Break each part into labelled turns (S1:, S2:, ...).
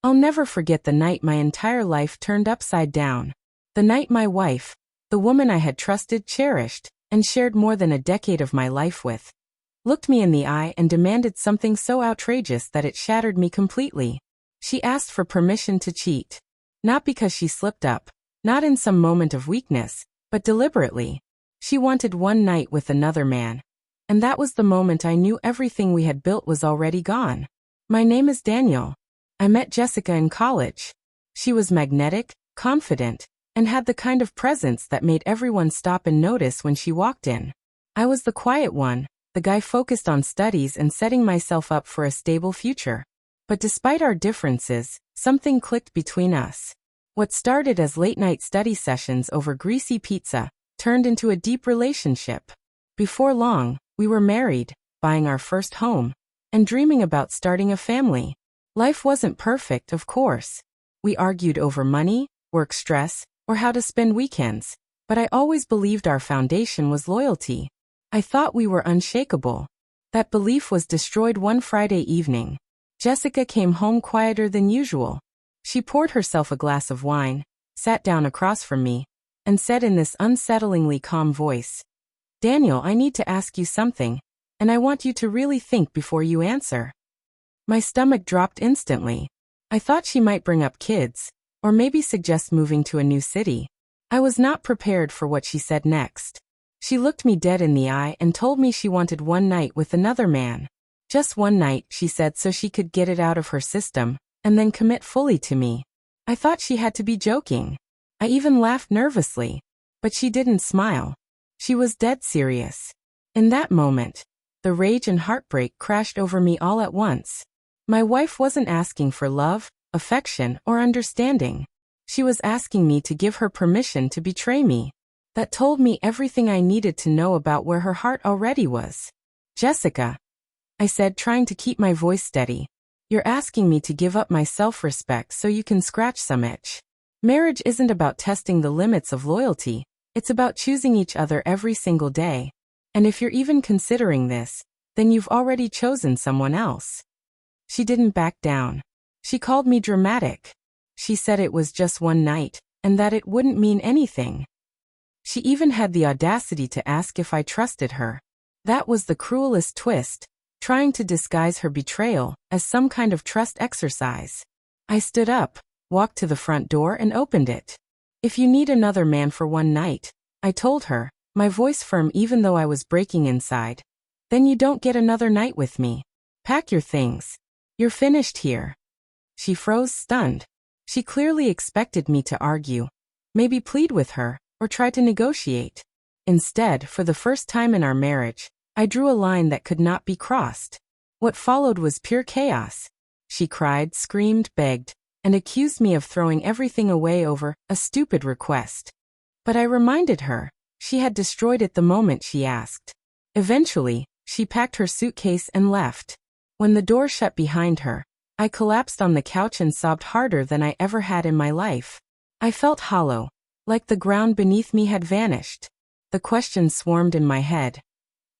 S1: I'll never forget the night my entire life turned upside down. The night my wife, the woman I had trusted, cherished, and shared more than a decade of my life with, looked me in the eye and demanded something so outrageous that it shattered me completely. She asked for permission to cheat. Not because she slipped up, not in some moment of weakness, but deliberately. She wanted one night with another man. And that was the moment I knew everything we had built was already gone. My name is Daniel. I met Jessica in college. She was magnetic, confident, and had the kind of presence that made everyone stop and notice when she walked in. I was the quiet one, the guy focused on studies and setting myself up for a stable future. But despite our differences, something clicked between us. What started as late-night study sessions over greasy pizza turned into a deep relationship. Before long, we were married, buying our first home, and dreaming about starting a family. Life wasn't perfect, of course. We argued over money, work stress, or how to spend weekends, but I always believed our foundation was loyalty. I thought we were unshakable. That belief was destroyed one Friday evening. Jessica came home quieter than usual. She poured herself a glass of wine, sat down across from me, and said in this unsettlingly calm voice, "Daniel, I need to ask you something, and I want you to really think before you answer." My stomach dropped instantly. I thought she might bring up kids, or maybe suggest moving to a new city. I was not prepared for what she said next. She looked me dead in the eye and told me she wanted one night with another man. Just one night, she said, so she could get it out of her system, and then commit fully to me. I thought she had to be joking. I even laughed nervously. But she didn't smile. She was dead serious. In that moment, the rage and heartbreak crashed over me all at once. My wife wasn't asking for love, affection, or understanding. She was asking me to give her permission to betray me. That told me everything I needed to know about where her heart already was. "Jessica," I said, trying to keep my voice steady, "you're asking me to give up my self-respect so you can scratch some itch. Marriage isn't about testing the limits of loyalty, it's about choosing each other every single day. And if you're even considering this, then you've already chosen someone else." She didn't back down. She called me dramatic. She said it was just one night, and that it wouldn't mean anything. She even had the audacity to ask if I trusted her. That was the cruelest twist, trying to disguise her betrayal as some kind of trust exercise. I stood up, walked to the front door and opened it. "If you need another man for one night," I told her, my voice firm even though I was breaking inside, "then you don't get another night with me. Pack your things. You're finished here." She froze, stunned. She clearly expected me to argue, maybe plead with her, or try to negotiate. Instead, for the first time in our marriage, I drew a line that could not be crossed. What followed was pure chaos. She cried, screamed, begged, and accused me of throwing everything away over a stupid request. But I reminded her, she had destroyed it the moment she asked. Eventually, she packed her suitcase and left. When the door shut behind her, I collapsed on the couch and sobbed harder than I ever had in my life. I felt hollow, like the ground beneath me had vanished. The questions swarmed in my head.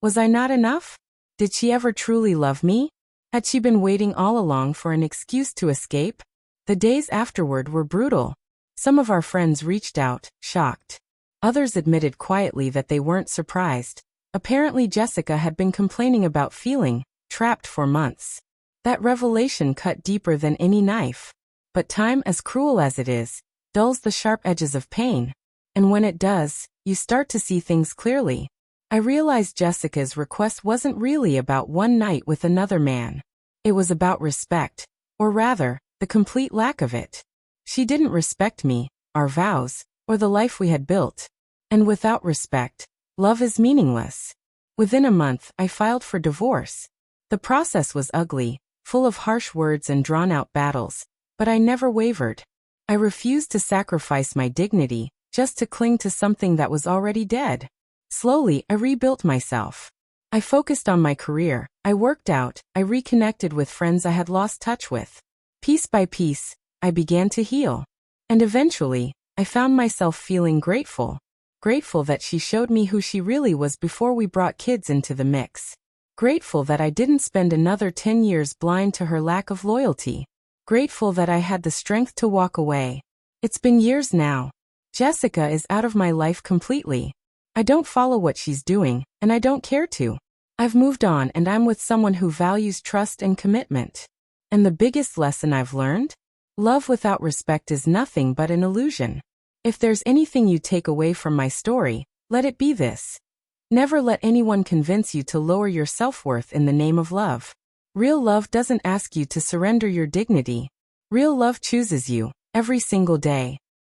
S1: Was I not enough? Did she ever truly love me? Had she been waiting all along for an excuse to escape? The days afterward were brutal. Some of our friends reached out, shocked. Others admitted quietly that they weren't surprised. Apparently Jessica had been complaining about feeling trapped for months. That revelation cut deeper than any knife. But time, as cruel as it is, dulls the sharp edges of pain. And when it does, you start to see things clearly. I realized Jessica's request wasn't really about one night with another man. It was about respect, or rather, the complete lack of it. She didn't respect me, our vows, or the life we had built. And without respect, love is meaningless. Within a month, I filed for divorce. The process was ugly, full of harsh words and drawn-out battles, but I never wavered. I refused to sacrifice my dignity just to cling to something that was already dead. Slowly, I rebuilt myself. I focused on my career, I worked out, I reconnected with friends I had lost touch with. Piece by piece, I began to heal. And eventually, I found myself feeling grateful. Grateful that she showed me who she really was before we brought kids into the mix. Grateful that I didn't spend another 10 years blind to her lack of loyalty. Grateful that I had the strength to walk away. It's been years now. Jessica is out of my life completely. I don't follow what she's doing, and I don't care to. I've moved on and I'm with someone who values trust and commitment. And the biggest lesson I've learned? Love without respect is nothing but an illusion. If there's anything you take away from my story, let it be this. Never let anyone convince you to lower your self-worth in the name of love. Real love doesn't ask you to surrender your dignity. Real love chooses you, every single day.